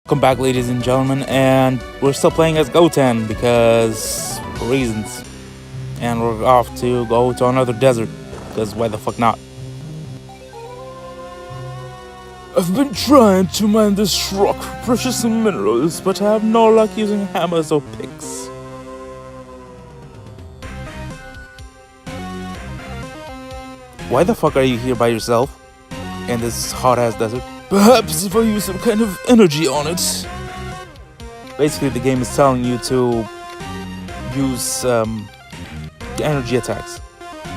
Welcome back, ladies and gentlemen, and we're still playing as Goten because reasons. And we're off to go to another desert, because why the fuck not? I've been trying to mine this rock for precious minerals, but I have no luck using hammers or picks. Why the fuck are you here by yourself in this hot-ass desert? Perhaps if I use some kind of energy on it. Basically, the game is telling you to use energy attacks.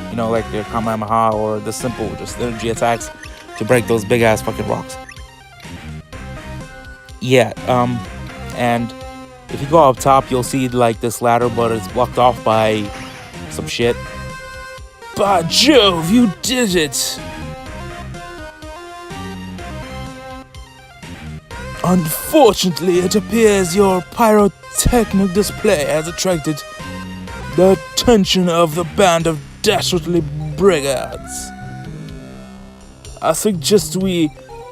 You know, like your Kamehameha or the simple just energy attacks to break those big ass fucking rocks. Yeah, and if you go up top, you'll see like this ladder, but it's blocked off by some shit. By Jove, you did it! Unfortunately, it appears your pyrotechnic display has attracted the attention of the band of dastardly brigands. I suggest we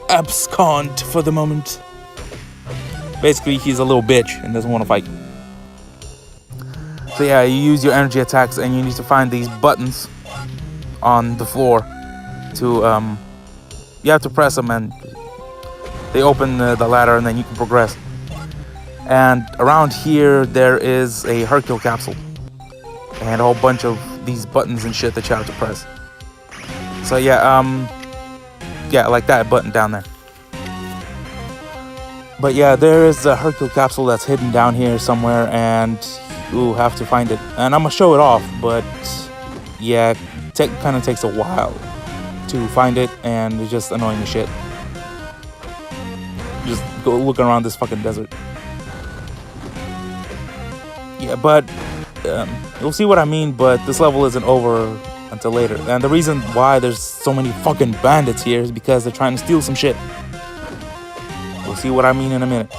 abscond for the moment. Basically, he's a little bitch and doesn't want to fight. So yeah, you use your energy attacks and you need to find these buttons on the floor to, you have to press them and they open the ladder and then you can progress. And around here there is a Hercule capsule and a whole bunch of these buttons and shit that you have to press. So yeah, like that button down there. But yeah, there is a Hercule capsule that's hidden down here somewhere and you have to find it. And I'm gonna show it off, but yeah, it kind of takes a while to find it and it's just annoying as shit. Just go looking around this fucking desert. Yeah, but you'll see what I mean, but this level isn't over until later. And the reason why there's so many fucking bandits here is because they're trying to steal some shit. You'll see what I mean in a minute.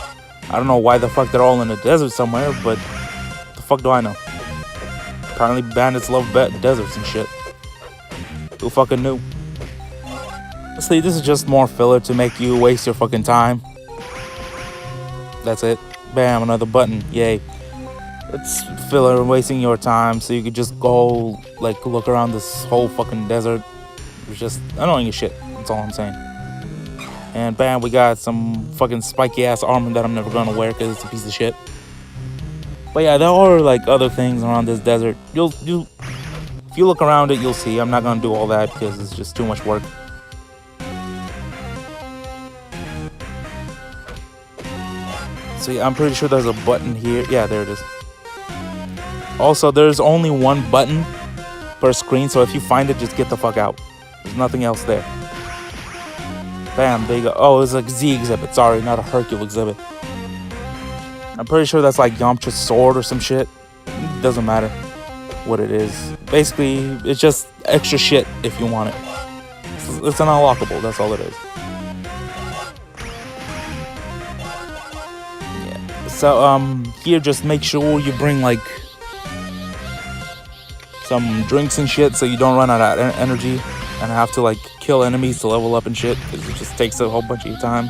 I don't know why the fuck they're all in the desert somewhere, but the fuck do I know? Apparently bandits love deserts and shit. Who fucking knew? Honestly, this is just more filler to make you waste your fucking time. That's it. Bam, another button. Yay. It's filler, wasting your time so you could just go, like, look around this whole fucking desert. It's just annoying as shit. That's all I'm saying. And bam, we got some fucking spiky ass armor that I'm never gonna wear because it's a piece of shit. But yeah, there are, like, other things around this desert. If you look around it, you'll see. I'm not gonna do all that because it's just too much work. So yeah, I'm pretty sure there's a button here. Yeah, there it is. Also, there's only one button per screen, so if you find it, just get the fuck out. There's nothing else there. Bam, there you go. Oh, it's a Z exhibit. Sorry, not a Hercule exhibit. I'm pretty sure that's like Yamcha's sword or some shit. It doesn't matter what it is. Basically, it's just extra shit if you want it. It's an unlockable, that's all it is. So, here, just make sure you bring, like, some drinks and shit so you don't run out of energy and have to, like, kill enemies to level up and shit, because it just takes a whole bunch of your time.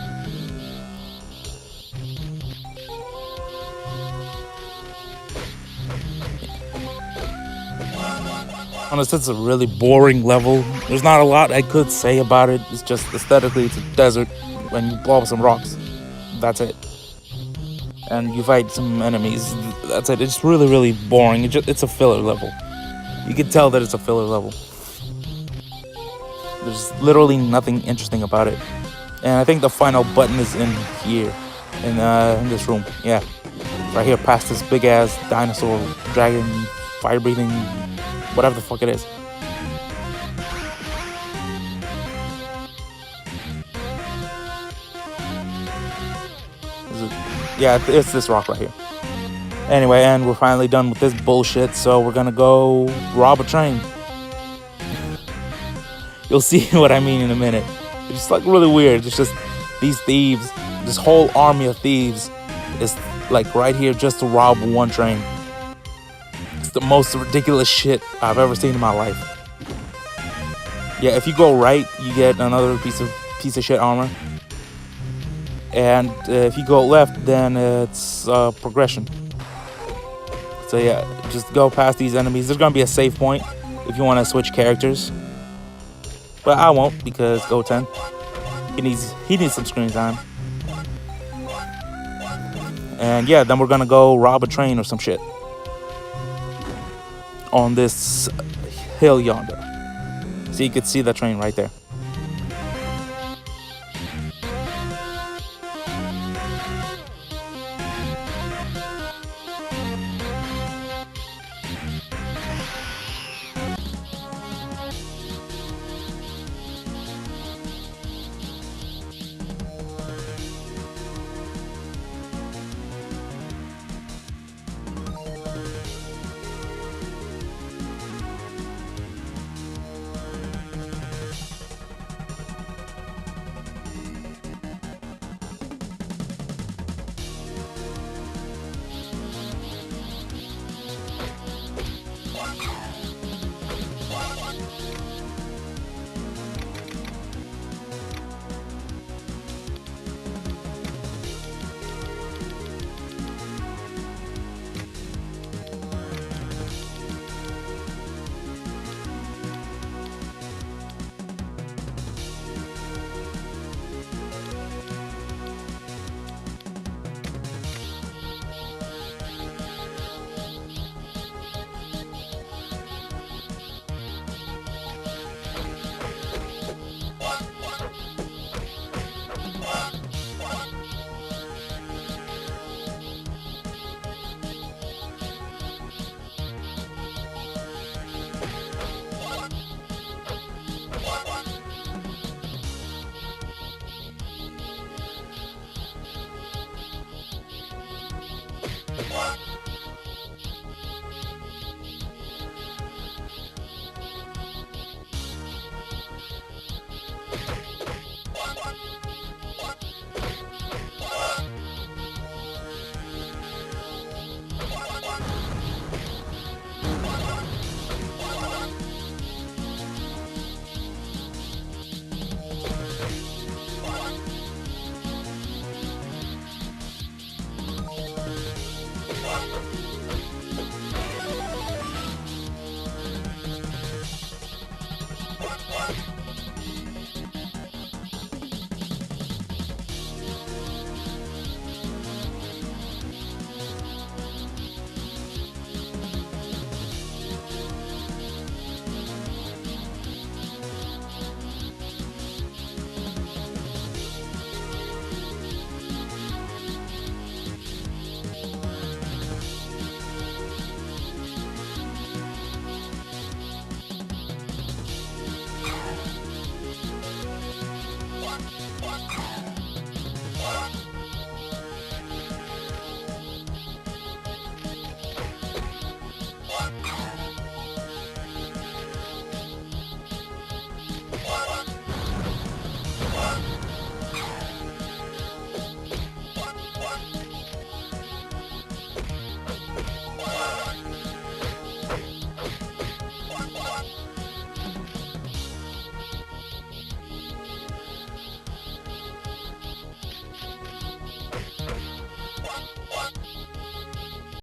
Honestly, it's a really boring level. There's not a lot I could say about it. It's just aesthetically, it's a desert when you blow up some rocks. That's it. And you fight some enemies. That's it. It's really, really boring. It's a filler level. You can tell that it's a filler level. There's literally nothing interesting about it. And I think the final button is in here. In this room. Yeah. Right here past this big ass dinosaur, dragon, fire breathing, whatever the fuck it is. Yeah, it's this rock right here. Anyway, and we're finally done with this bullshit, so we're gonna go rob a train. You'll see what I mean in a minute. It's just like really weird. It's just these thieves, this whole army of thieves is like right here just to rob one train. It's the most ridiculous shit I've ever seen in my life. Yeah, if you go right, you get another piece of shit armor. And if you go left, then it's progression. So yeah, just go past these enemies. There's gonna be a save point if you want to switch characters, but I won't because Goten, he needs some screen time. And yeah, then we're gonna go rob a train or some shit on this hill yonder. So you could see the train right there.